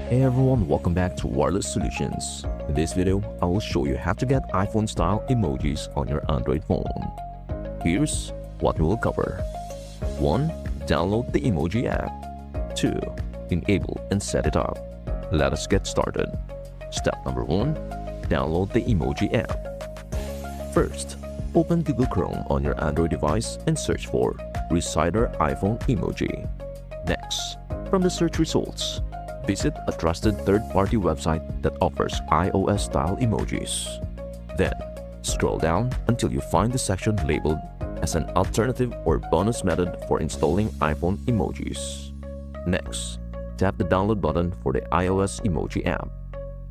Hey everyone, welcome back to Wireless Solutions. In this video, I will show you how to get iPhone-style emojis on your Android phone. Here's what we will cover. 1. Download the Emoji app. 2. Enable and set it up. Let us get started. Step number 1. Download the Emoji app. First, open Google Chrome on your Android device and search for Resider iPhone Emoji. Next, from the search results, visit a trusted third-party website that offers iOS-style emojis. Then, scroll down until you find the section labeled as an alternative or bonus method for installing iPhone emojis. Next, tap the download button for the iOS emoji app.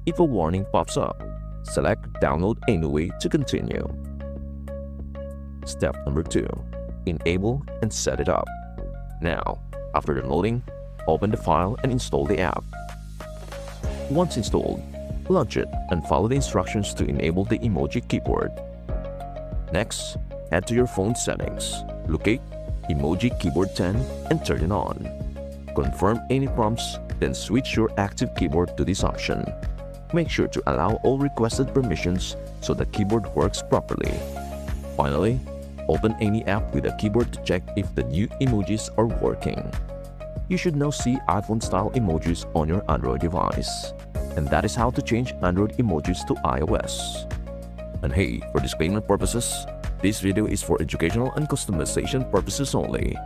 If a warning pops up, select Download Anyway to continue. Step number 2. Enable and set it up. Now, after downloading, open the file and install the app. Once installed, launch it and follow the instructions to enable the emoji keyboard. Next, head to your phone settings, locate Emoji Keyboard 10 and turn it on. Confirm any prompts, then switch your active keyboard to this option. Make sure to allow all requested permissions so the keyboard works properly. Finally, open any app with a keyboard to check if the new emojis are working. You should now see iPhone-style emojis on your Android device. And that is how to change Android emojis to iOS. And hey, for disclaimer purposes, this video is for educational and customization purposes only.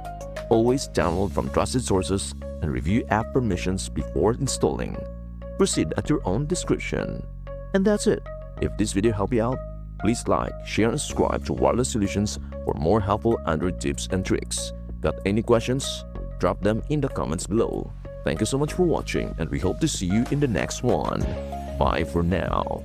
Always download from trusted sources and review app permissions before installing. Proceed at your own discretion. And that's it. If this video helped you out, please like, share, and subscribe to Wireless Solutions for more helpful Android tips and tricks. Got any questions? Drop them in the comments below. Thank you so much for watching, and we hope to see you in the next one. Bye for now.